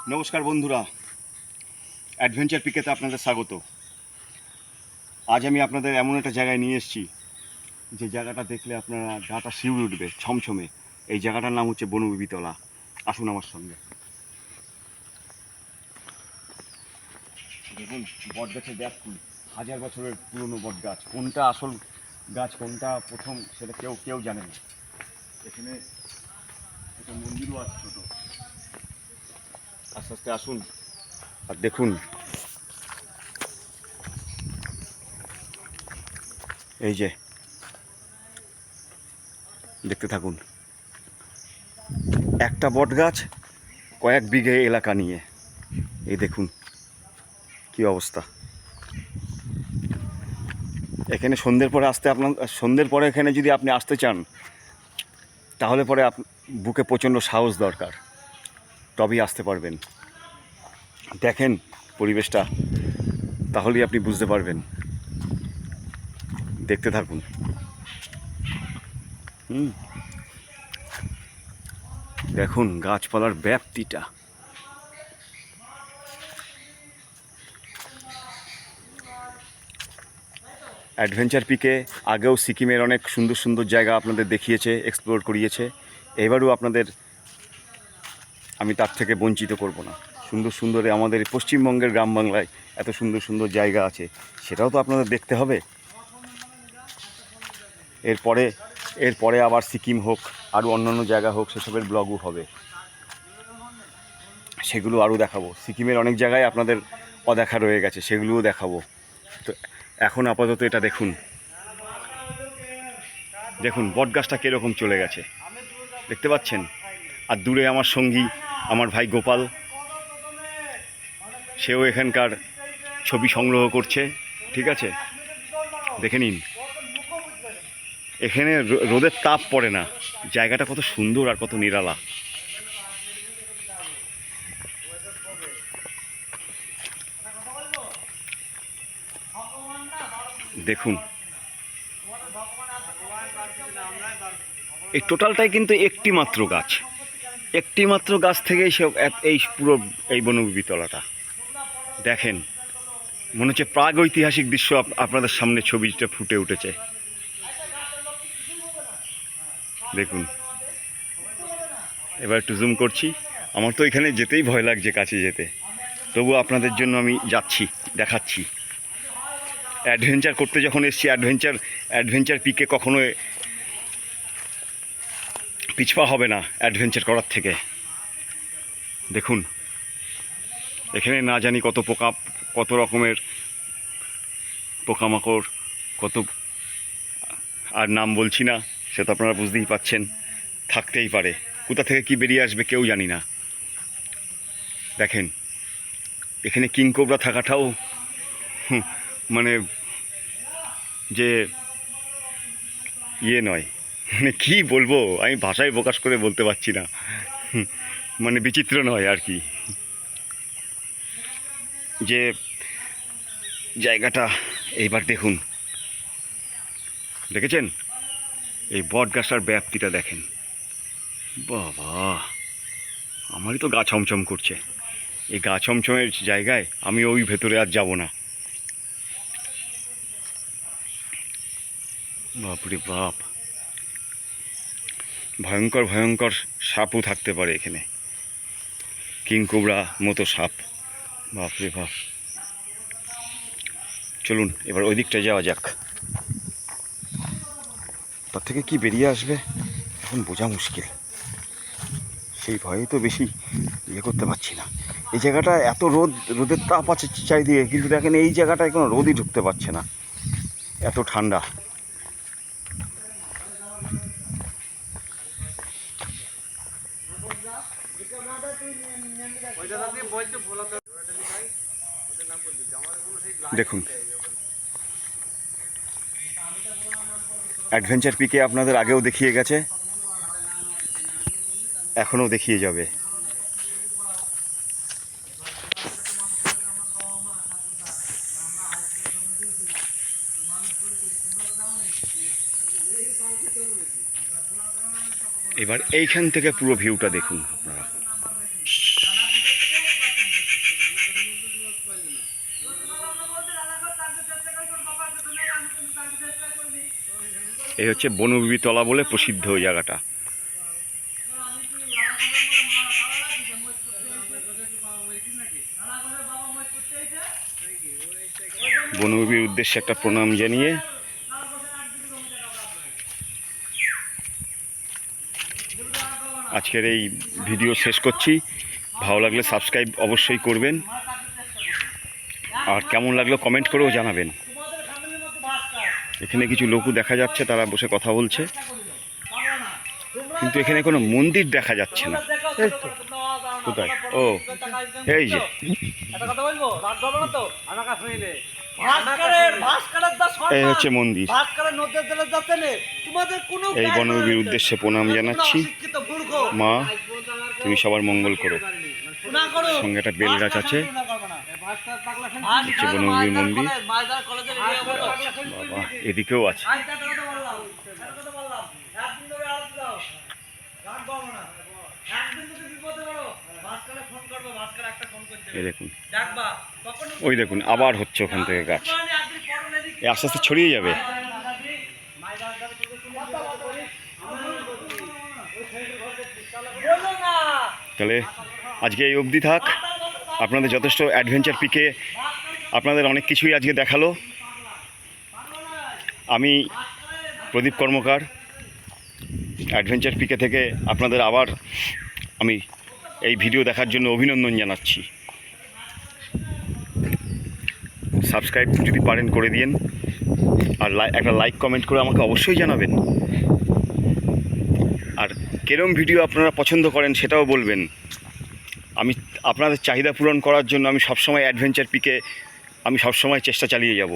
নমস্কার বন্ধুরা, অ্যাডভেঞ্চার পিকেতে আপনাদের স্বাগত। আজ আমি আপনাদের এমন একটা জায়গায় নিয়ে এসেছি যে জায়গাটা দেখলে আপনারা গাটা শিউরে উঠবে ছমছমে। এই জায়গাটার নাম হচ্ছে বনবিবিতলা। আসুন আমার সঙ্গে। দেখুন বট গাছের ব্যাগ কি, 1000 বছরের পুরনো বট গাছ। কোনটা আসল গাছ কোনটা প্রথম সেটা কেউ জানে না। এখানে একটা মন্দিরও আছে ছোট। আস্তে আস্তে আসুন আর দেখুন। এই যে দেখতে থাকুন, একটা বট গাছ কয়েক বিঘে এলাকা নিয়ে। এই দেখুন কি অবস্থা। এখানে সন্ধ্যের পরে সন্ধ্যের পরে এখানে যদি আপনি আসতে চান তাহলে পরে বুকে প্রচণ্ড সাহস দরকার, তবেই আসতে পারবেন। দেখেন পরিবেশটা, তাহলেই আপনি বুঝতে পারবেন। দেখতে থাকুন। দেখুন গাছপালার ব্যাপ্তিটা। অ্যাডভেঞ্চার পিকে আগেও সিকিমের অনেক সুন্দর সুন্দর জায়গা আপনাদের দেখিয়েছে, এক্সপ্লোর করিয়েছে। এবারও আপনাদের আমি তার থেকে বঞ্চিত করব না। সুন্দর সুন্দর আমাদের পশ্চিমবঙ্গের গ্রাম বাংলায় এত সুন্দর সুন্দর জায়গা আছে, সেটাও তো আপনাদের দেখতে হবে। এরপরে আবার সিকিম হোক, আরও অন্যান্য জায়গা হোক, সেসবের ব্লগও হবে, সেগুলো আরও দেখাবো। সিকিমের অনেক জায়গায় আপনাদের অদেখা রয়ে গেছে, সেগুলোও দেখাবো। তো এখন আপাতত এটা দেখুন, দেখুন বটগাছটা কীরকম চলে গেছে, দেখতে পাচ্ছেন। আর দূরে আমার সঙ্গী, আমার ভাই গোপাল, সেও এখানকার ছবি সংগ্রহ করছে। ঠিক আছে, দেখে নিন। এখানে রোদের তাপ পড়ে না, জায়গাটা কত সুন্দর আর কত নিরালা। দেখুন এই টোটালটাই কিন্তু একটি মাত্র গাছ থেকেই সব এই পুরো এই বনবিবিতলাটা। দেখেন মনে হচ্ছে প্রাগৈতিহাসিক দৃশ্য আপনাদের সামনে ছবিটা ফুটে উঠেছে। দেখুন, এবার একটু জুম করছি। আমার তো এখানে যেতেই ভয় লাগছে, কাছে যেতে, তবু আপনাদের জন্য আমি যাচ্ছি, দেখাচ্ছি। অ্যাডভেঞ্চার করতে যখন এসেছি, অ্যাডভেঞ্চার পিকে কখনো পিছপা হবে না অ্যাডভেঞ্চার করার থেকে। দেখুন এখানে না জানি কত রকমের পোকামাকড়, কত, আর নাম বলছি না, সে তো আপনারা বুঝতেই পাচ্ছেন। থাকতেই পারে, কোথা থেকে কি বেরিয়ে আসবে কেউ জানি না। দেখেন এখানে কিংকোবরা থাকাটাও মানে যে ইয়ে নয়, মানে কী বলবো, আমি ভাষায় প্রকাশ করে বলতে পারছি না। মানে বিচিত্র নয় আর কি, যে জায়গাটা। এইবার দেখুন, দেখেছেন এই বট গাছটার ব্যাপ্তিটা দেখেন। বাবা, আমারই তো গা ছমছম করছে। এই গা ছমছমের জায়গায় আমি ওই ভেতরে আর যাব না। বাপরে বাপ, ভয়ঙ্কর ভয়ঙ্কর সাপও থাকতে পারে এখানে, কিংকোবরা মতো সাপ। বাপরে বাপ। চলুন এবার ওই দিকটা যাওয়া যাক। তার থেকে কি বেরিয়ে আসবে এখন বোঝা মুশকিল, সেই ভয়ে তো বেশি ইয়ে করতে পারছি না। এই জায়গাটা এত রোদের তাপ আছে চারিদিকে, কিন্তু দেখেন এই জায়গাটায় কোনো রোদই ঢুকতে পারছে না, এত ঠান্ডা। দেখুন অ্যাডভেঞ্চার পিকে আপনাদের আগেও দেখিয়ে গেছে, এখনও দেখিয়ে যাবে। এবার এইখান থেকে পুরো ভিউটা দেখুন আপনারা। এই হচ্ছে বনবিবি তলা বলে প্রসিদ্ধ ওই জায়গাটা। বনবিবির উদ্দেশ্যে একটা প্রণাম জানিয়ে আজকের এই ভিডিও শেষ করছি। ভালো লাগলে সাবস্ক্রাইব অবশ্যই করবেন, আর কেমন লাগলো কমেন্ট করেও জানাবেন। এখানে কিছু লোকও দেখা যাচ্ছে, তারা বসে কথা বলছে, কিন্তু এখানে কোনো মন্দির দেখা যাচ্ছে না। কোথায়? ও এই যে এই হচ্ছে মন্দির। এই বনবিবির উদ্দেশ্যে প্রণাম জানাচ্ছি। মা, তুমি সবার মঙ্গল করো। সঙ্গে একটা বেল গাছ আছে, হচ্ছে বনবিবির মন্দির। বাবা, এদিকেও আছে। এই দেখুন, ওই দেখুন আবার হচ্ছে ওখান থেকে গাছ, আস্তে আস্তে ছড়িয়ে যাবে। তাহলে আজকে এই অবধি থাক। আপনাদের যথেষ্ট অ্যাডভেঞ্চার পিকে আপনাদের অনেক কিছুই আজকে দেখালো। আমি প্রদীপ কর্মকার, অ্যাডভেঞ্চার পিকে থেকে আপনাদের আবার আমি এই ভিডিও দেখার জন্য অভিনন্দন জানাচ্ছি। সাবস্ক্রাইব যদি পারেন করে দিন, আর একটা লাইক কমেন্ট করে আমাকে অবশ্যই জানাবেন। আর কেরম ভিডিও আপনারা পছন্দ করেন সেটাও বলবেন। আমি আপনাদের চাহিদা পূরণ করার জন্য আমি সবসময় অ্যাডভেঞ্চার পিকে আমি সবসময় চেষ্টা চালিয়ে যাব।